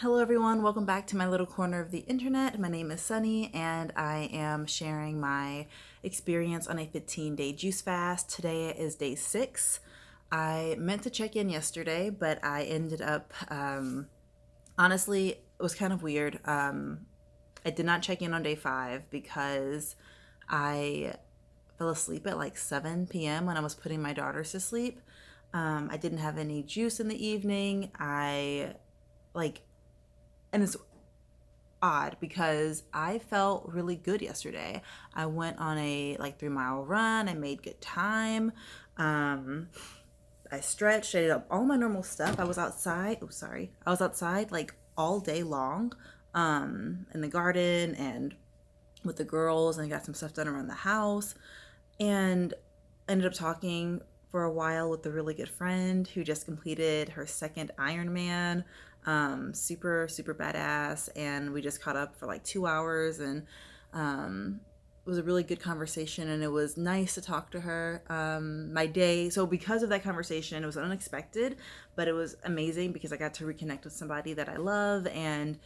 Hello everyone, welcome back to my little corner of the internet. My name is Sunny and I am sharing my experience on a 15-day juice fast. Today is day 6. I meant to check in yesterday, but I ended up, honestly, it was kind of weird. I did not check in on day 5 because I fell asleep at like 7 p.m. when I was putting my daughters to sleep. I didn't have any juice in the evening. Like, and it's odd because I felt really good yesterday. I went on a like 3 mile run. I made good time. Um, I stretched. I did all my normal stuff. I was outside. Oh, sorry. I was outside like all day long, in the garden and with the girls, and I got some stuff done around the house, and ended up talking for a while with a really good friend who just completed her second Ironman. Super, super badass. And we just caught up for like 2 hours, and it was a really good conversation, and it was nice to talk to her. My day, so because of that conversation, it was unexpected, but it was amazing because I got to reconnect with somebody that I love, and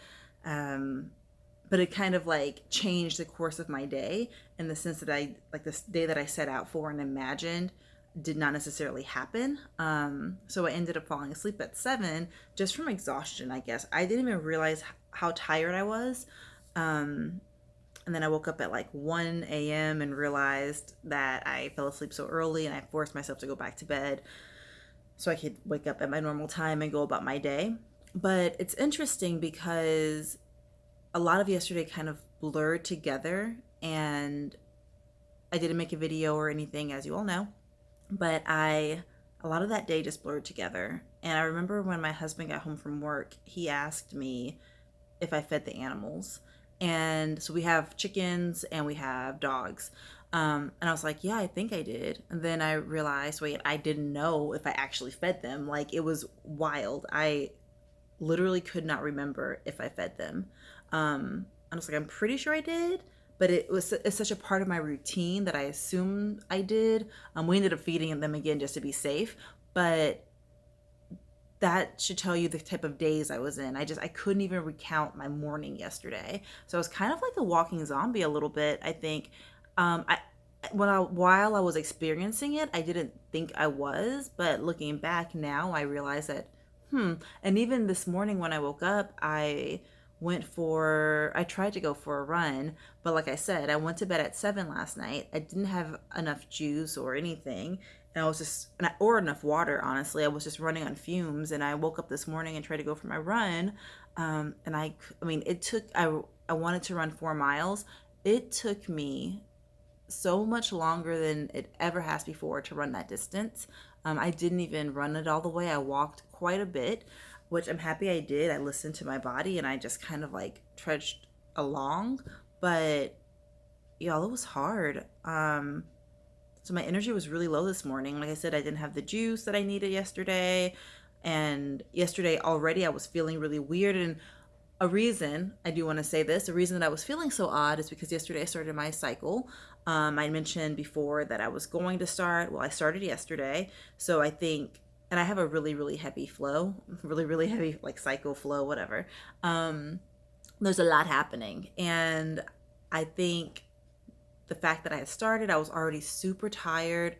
but it kind of like changed the course of my day in the sense that I like this day that I set out for and imagined did not necessarily happen. So I ended up falling asleep at 7 just from exhaustion, I guess. I didn't even realize how tired I was. And then I woke up at like 1 a.m. and realized that I fell asleep so early, and I forced myself to go back to bed so I could wake up at my normal time and go about my day. But it's interesting because a lot of yesterday kind of blurred together, and I didn't make a video or anything, as you all know, but a lot of that day just blurred together. And I remember when my husband got home from work, he asked me if I fed the animals. And so we have chickens and we have dogs. And I was like, yeah, I think I did. And then I realized, wait, I didn't know if I actually fed them. Like, it was wild. I literally could not remember if I fed them. I was like, I'm pretty sure I did, but it's such a part of my routine that I assumed I did. We ended up feeding them again just to be safe, but that should tell you the type of days I was in. I couldn't even recount my morning yesterday, so I was kind of like a walking zombie a little bit. I think, I while I was experiencing it, I didn't think I was, but looking back now, I realize that and even this morning when I woke up, I tried to go for a run, but like I said, I went to bed at 7 last night. I didn't have enough juice or anything, and I was just, or enough water, honestly. I was just running on fumes, and I woke up this morning and tried to go for my run. And I mean, I wanted to run 4 miles. It took me so much longer than it ever has before to run that distance. I didn't even run it all the way. I walked quite a bit, which I'm happy I did. I listened to my body and I just kind of like trudged along. But y'all, it was hard. So my energy was really low this morning. Like I said, I didn't have the juice that I needed yesterday. And yesterday already I was feeling really weird. And I do want to say this, the reason that I was feeling so odd is because yesterday I started my cycle. I mentioned before that I was going to start, well, I started yesterday. So I think, and I have a really, really heavy flow, really, really heavy like cycle flow, whatever. There's a lot happening. And I think the fact that I had started, I was already super tired.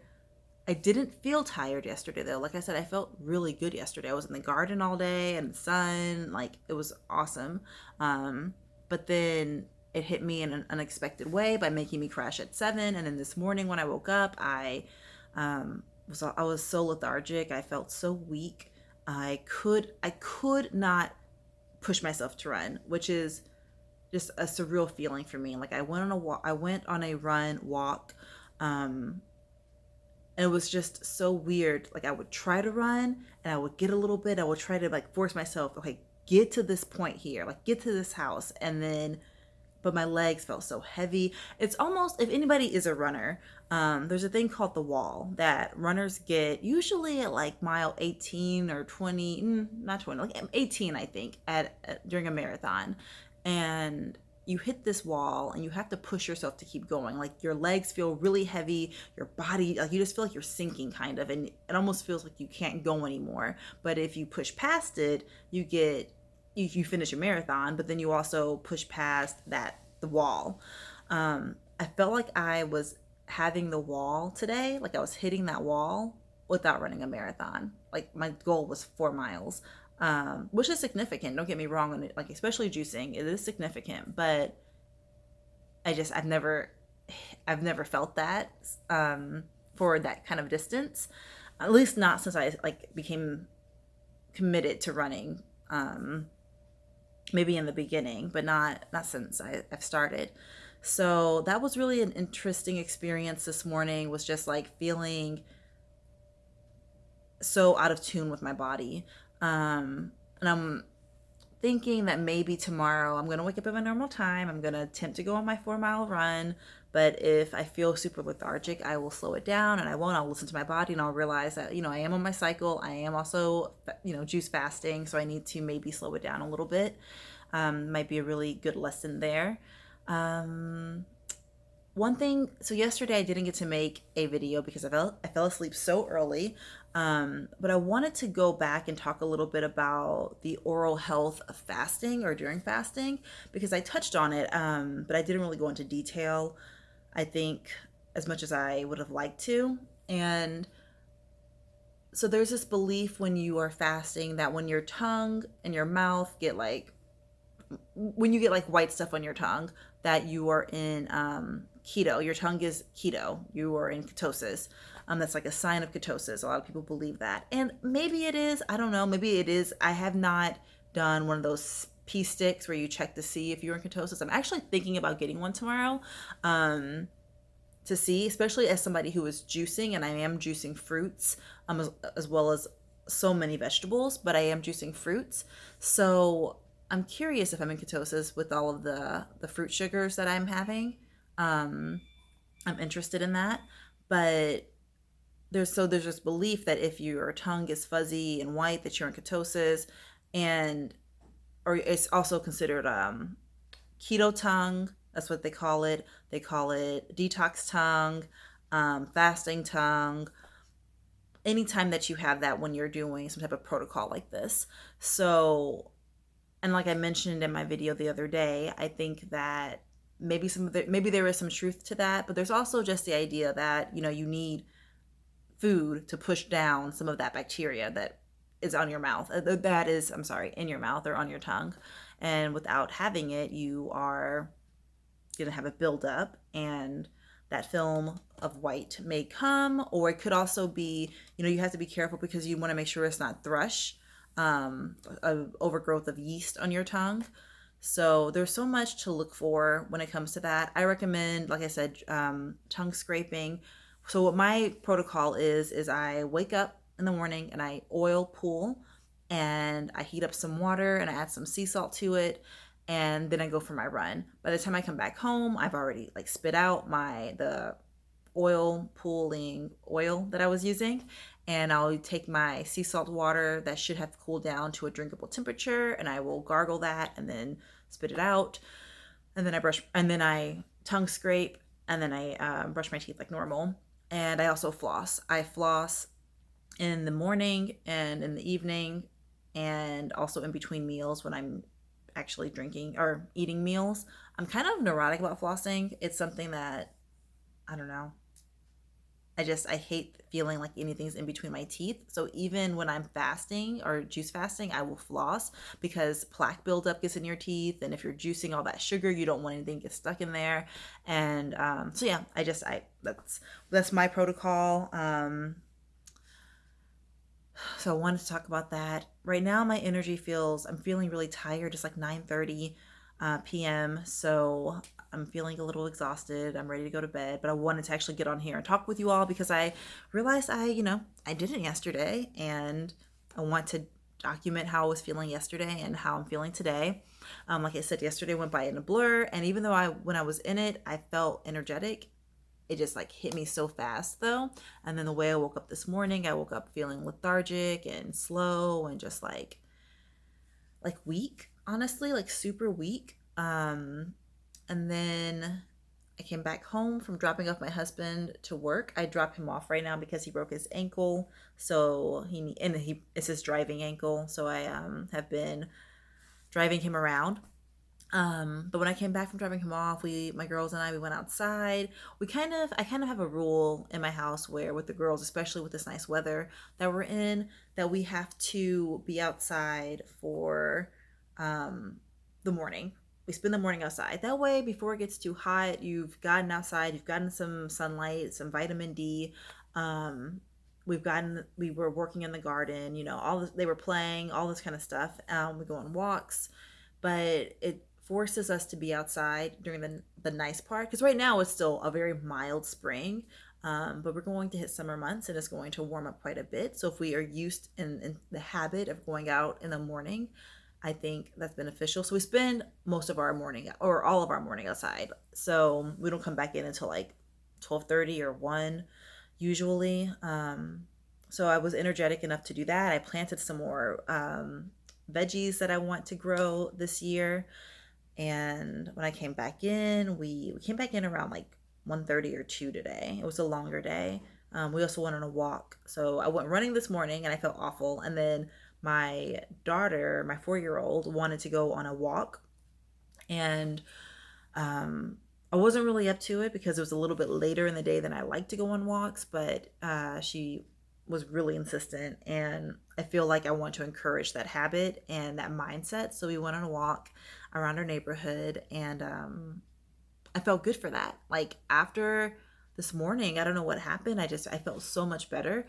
I didn't feel tired yesterday though. Like I said, I felt really good yesterday. I was in the garden all day and the sun, like it was awesome. But then it hit me in an unexpected way by making me crash at 7. And then this morning when I woke up, I was so lethargic. I felt so weak. I could not push myself to run, which is just a surreal feeling for me. Like I went on a run walk, and it was just so weird. Like I would try to run and I would get a little bit, I would try to like force myself, okay, get to this point here, like get to this house, and then but my legs felt so heavy. It's almost, if anybody is a runner, there's a thing called the wall that runners get usually at like mile 18 or 20, not 20, like 18, I think, during a marathon. And you hit this wall and you have to push yourself to keep going. Like your legs feel really heavy, your body, like you just feel like you're sinking kind of, and it almost feels like you can't go anymore. But if you push past it, you get you finish a marathon, but then you also push past the wall. I felt like I was having the wall today, like I was hitting that wall without running a marathon. Like my goal was 4 miles, which is significant. Don't get me wrong on it, like especially juicing, it is significant, but I've never felt that for that kind of distance. At least not since I like became committed to running. Maybe in the beginning, but not since I've started. So that was really an interesting experience this morning. Was just like feeling so out of tune with my body. And I'm thinking that maybe tomorrow I'm going to wake up at my normal time. I'm going to attempt to go on my 4 mile run. But if I feel super lethargic, I will slow it down and I won't. I'll listen to my body and I'll realize that, I am on my cycle. I am also, juice fasting. So I need to maybe slow it down a little bit. Might be a really good lesson there. One thing, so yesterday I didn't get to make a video because I fell asleep so early. But I wanted to go back and talk a little bit about the oral health of fasting or during fasting because I touched on it, but I didn't really go into detail, I think, as much as I would have liked to. And so there's this belief when you are fasting that when your tongue and your mouth when you get like white stuff on your tongue, that you are in keto. Your tongue is keto. You are in ketosis. That's like a sign of ketosis. A lot of people believe that. And maybe it is. I don't know. Maybe it is. I have not done one of those pee sticks where you check to see if you're in ketosis. I'm actually thinking about getting one tomorrow to see, especially as somebody who is juicing, and I am juicing fruits as well as so many vegetables, but I am juicing fruits. So I'm curious if I'm in ketosis with all of the fruit sugars that I'm having. I'm interested in that, but there's this belief that if your tongue is fuzzy and white, that you're in ketosis, or it's also considered keto tongue. That's what they call it. They call it detox tongue, fasting tongue. Anytime that you have that when you're doing some type of protocol like this. So, and like I mentioned in my video the other day, I think that maybe there is some truth to that, but there's also just the idea that, you need food to push down some of that bacteria that is on your mouth. In your mouth or on your tongue. And without having it, you are going to have a buildup, and that film of white may come, or it could also be, you have to be careful because you want to make sure it's not thrush, overgrowth of yeast on your tongue. So there's so much to look for when it comes to that. I recommend, like I said, tongue scraping. So what my protocol is I wake up in the morning and I oil pool, and I heat up some water and I add some sea salt to it, and then I go for my run. By the time I come back home, I've already like spit out the oil pooling oil that I was using, and I'll take my sea salt water that should have cooled down to a drinkable temperature, and I will gargle that and then spit it out, and then I tongue scrape, and then I brush my teeth like normal, and I also floss. I floss in the morning and in the evening, and also in between meals when I'm actually drinking or eating meals. I'm kind of neurotic about flossing. It's something that, I don't know, I hate feeling like anything's in between my teeth. So even when I'm fasting or juice fasting, I will floss because plaque buildup gets in your teeth. And if you're juicing all that sugar, you don't want anything to get stuck in there. And so yeah, that's my protocol. So I wanted to talk about that. Right now, my energy I'm feeling really tired. It's like 9:30 p.m. So I'm feeling a little exhausted. I'm ready to go to bed, but I wanted to actually get on here and talk with you all because I realized I did it yesterday, and I want to document how I was feeling yesterday and how I'm feeling today. Like I said, yesterday went by in a blur, and even though when I was in it, I felt energetic. It just like hit me so fast though. And then the way I woke up this morning, I woke up feeling lethargic and slow and just like weak, honestly, like super weak. And then I came back home from dropping off my husband to work. I drop him off right now because he broke his ankle. So it's his driving ankle. So I have been driving him around. But when I came back from dropping him off, my girls and I, we went outside. I kind of have a rule in my house where with the girls, especially with this nice weather that we're in, that we have to be outside for the morning. We spend the morning outside. That way, before it gets too hot, you've gotten outside, you've gotten some sunlight, some vitamin D. Um, we were working in the garden, all this, they were playing, all this kind of stuff. We go on walks, but it forces us to be outside during the nice part, because right now it's still a very mild spring, but we're going to hit summer months and it's going to warm up quite a bit. So if we are used in the habit of going out in the morning, I think that's beneficial. So we spend most of our morning or all of our morning outside, so we don't come back in until like 12:30 or 1 usually. So I was energetic enough to do that. I planted some more veggies that I want to grow this year. And when I came back in, we came back in around like 1:30 or 2 today. It was a longer day. We also went on a walk. So I went running this morning and I felt awful. And then my daughter, my 4-year-old, wanted to go on a walk. And I wasn't really up to it because it was a little bit later in the day than I like to go on walks, but she was really insistent, and I feel like I want to encourage that habit and that mindset. So we went on a walk around our neighborhood, and I felt good for that. Like after this morning, I don't know what happened. I felt so much better.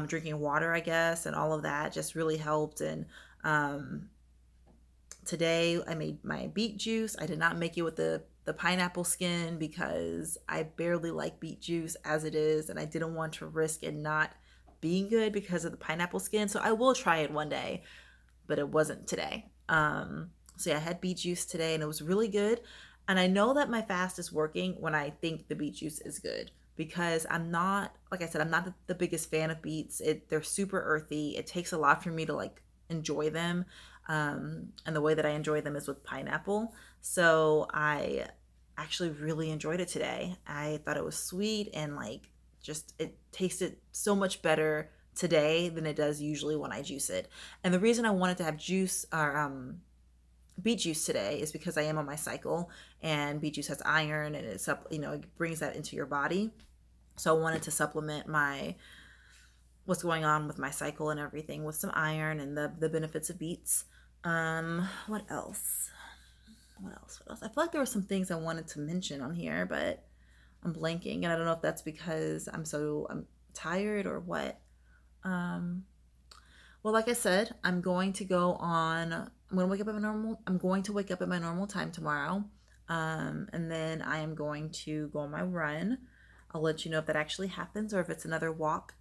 Drinking water, I guess, and all of that just really helped. And today I made my beet juice. I did not make it with the pineapple skin because I barely like beet juice as it is, and I didn't want to risk it not being good because of the pineapple skin. So I will try it one day, but it wasn't today. So yeah, I had beet juice today and it was really good. And I know that my fast is working when I think the beet juice is good, because I'm not, like I said, I'm not the biggest fan of beets. They're super earthy. It takes a lot for me to like enjoy them. And the way that I enjoy them is with pineapple. So I actually really enjoyed it today. I thought it was sweet and like just it tasted so much better today than it does usually when I juice it. And the reason I wanted to have juice or beet juice today is because I am on my cycle, and beet juice has iron and it brings that into your body. So I wanted to supplement my what's going on with my cycle and everything with some iron and the benefits of beets. What else? What else? What else? I feel like there were some things I wanted to mention on here, but I'm blanking, and I don't know if that's because I'm tired or what. Um, well, like I said, I'm going to wake up at my normal time tomorrow. And then I am going to go on my run. I'll let you know if that actually happens or if it's another walk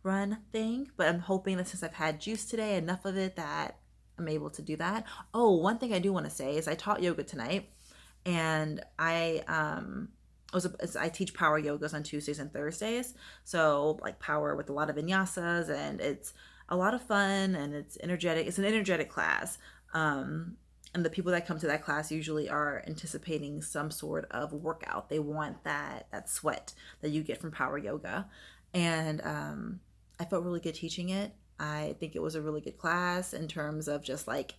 run thing. But I'm hoping that since I've had juice today, enough of it, that I'm able to do that. Oh, one thing I do want to say is I taught yoga tonight, and I teach power yogas on Tuesdays and Thursdays. So like power with a lot of vinyasas, and it's a lot of fun and it's energetic. It's an energetic class. And the people that come to that class usually are anticipating some sort of workout. They want that sweat that you get from power yoga. And I felt really good teaching it. I think it was a really good class in terms of just like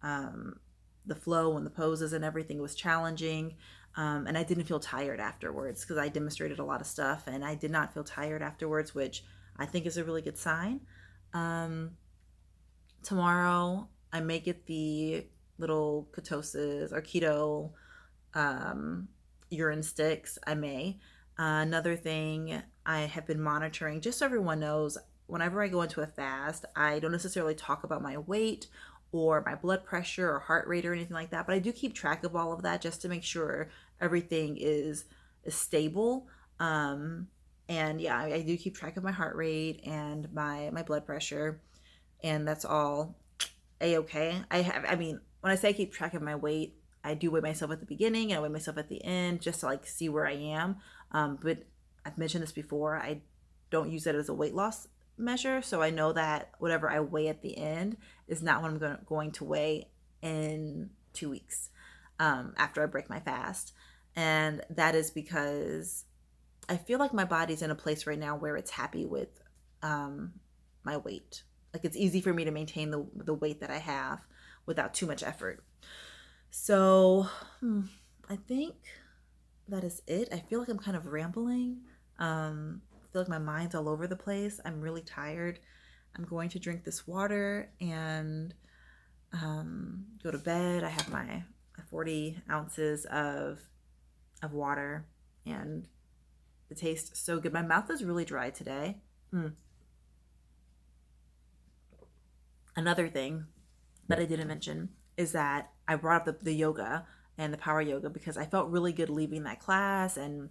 the flow and the poses and everything was challenging. And I didn't feel tired afterwards because I demonstrated a lot of stuff and I did not feel tired afterwards, which I think is a really good sign. Tomorrow I may get the little ketosis or keto urine sticks. I may. Another thing I have been monitoring, just so everyone knows, whenever I go into a fast, I don't necessarily talk about my weight or my blood pressure or heart rate or anything like that, but I do keep track of all of that just to make sure everything is stable. And yeah, I do keep track of my heart rate and my blood pressure, and that's all a-okay. I mean, when I say I keep track of my weight, I do weigh myself at the beginning and I weigh myself at the end just to like see where I am. But I've mentioned this before, I don't use it as a weight loss measure, so I know that whatever I weigh at the end is not what I'm going to weigh in 2 weeks after I break my fast. And that is because I feel like my body's in a place right now where it's happy with my weight. Like it's easy for me to maintain the weight that I have without too much effort. So I think that is it. I feel like I'm kind of rambling. I feel like my mind's all over the place. I'm really tired. I'm going to drink this water and go to bed. I have my 40 ounces of water, and it tastes so good. My mouth is really dry today. Another thing that I didn't mention is that I brought up the yoga and the power yoga because I felt really good leaving that class, and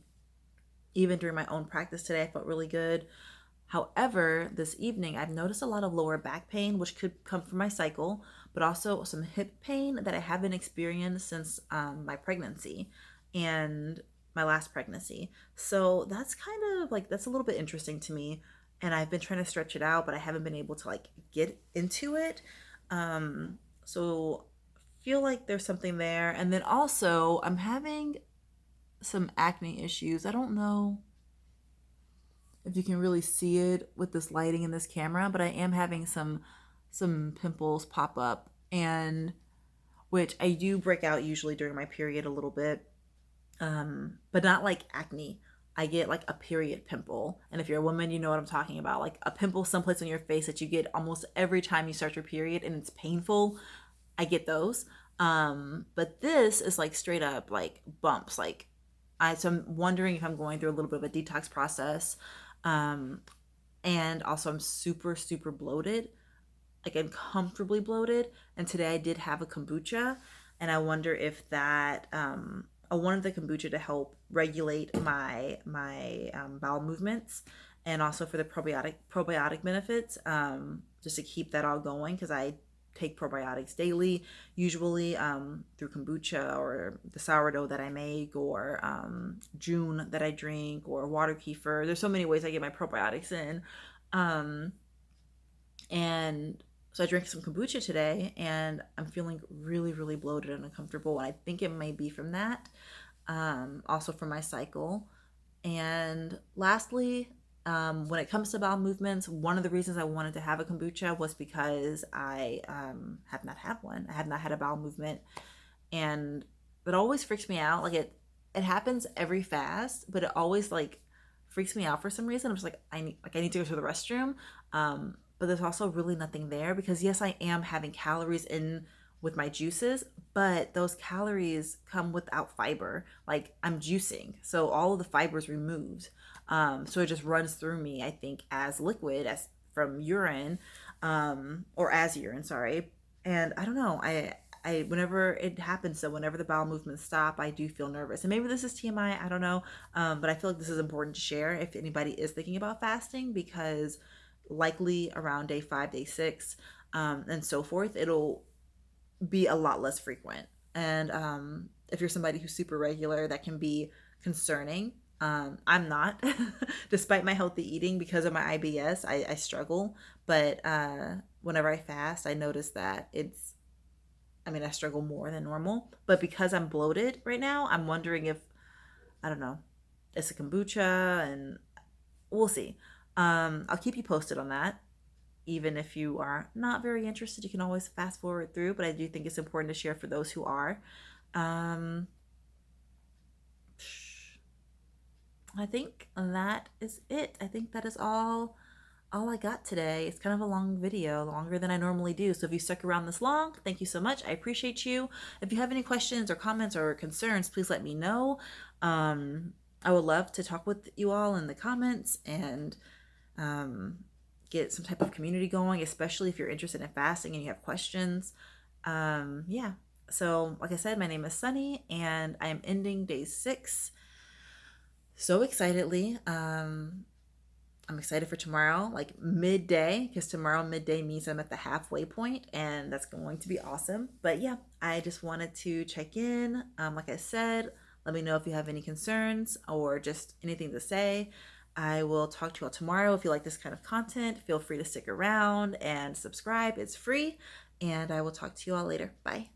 even during my own practice today, I felt really good. However, this evening I've noticed a lot of lower back pain, which could come from my cycle, but also some hip pain that I haven't experienced since my pregnancy and my last pregnancy. So that's kind of like, that's a little bit interesting to me. And I've been trying to stretch it out, but I haven't been able to like get into it. So feel like there's something there. And then also I'm having some acne issues. I don't know if you can really see it with this lighting in this camera, but I am having some pimples pop up, and which I do break out usually during my period a little bit, but not like acne. I get like a period pimple, and if you're a woman, you know what I'm talking about, like a pimple someplace on your face that you get almost every time you start your period, and it's painful. I get those. But this is like straight up like bumps. Like so I'm wondering if I'm going through a little bit of a detox process. Um, and also I'm super, super bloated, like uncomfortably bloated. And today I did have a kombucha, and I wonder if that, I wanted the kombucha to help regulate my bowel movements, and also for the probiotic benefits, just to keep that all going, because I take probiotics daily, usually through kombucha or the sourdough that I make, or June that I drink, or water kefir. There's so many ways I get my probiotics in. And so I drank some kombucha today, and I'm feeling really, really bloated and uncomfortable. And I think it may be from that, also from my cycle. And lastly, when it comes to bowel movements, one of the reasons I wanted to have a kombucha was because I have not had one. I have not had a bowel movement, and it always freaks me out. Like it happens every fast, but it always like freaks me out for some reason. I'm just like I need to go to the restroom. But there's also really nothing there, because yes, I am having calories in with my juices, but those calories come without fiber. Like I'm juicing, so all of the fiber is removed. So it just runs through me, I think, as liquid, as from urine, or as urine, sorry. And I don't know, I whenever it happens, so whenever the bowel movements stop, I do feel nervous. And maybe this is TMI, I don't know, but I feel like this is important to share if anybody is thinking about fasting, because likely around day 5, day 6, and so forth, it'll be a lot less frequent. And if you're somebody who's super regular, that can be concerning. I'm not, despite my healthy eating, because of my IBS, I struggle. But whenever I fast, I notice that I struggle more than normal. But because I'm bloated right now, I'm wondering if, I don't know, it's a kombucha, and we'll see. I'll keep you posted on that. Even if you are not very interested, you can always fast forward through, but I do think it's important to share for those who are. Um, I think that is it. I think that is all I got today. It's kind of a long video, longer than I normally do. So if you stuck around this long, thank you so much. I appreciate you. If you have any questions or comments or concerns, please let me know. I would love to talk with you all in the comments, and get some type of community going, especially if you're interested in fasting and you have questions. Yeah. So like I said, my name is Sunny, and I am ending day 6 so excitedly. I'm excited for tomorrow, like midday, because tomorrow midday means I'm at the halfway point, and that's going to be awesome. But yeah, I just wanted to check in. Like I said, let me know if you have any concerns or just anything to say. I will talk to you all tomorrow. If you like this kind of content, feel free to stick around and subscribe. It's free, and I will talk to you all later. Bye.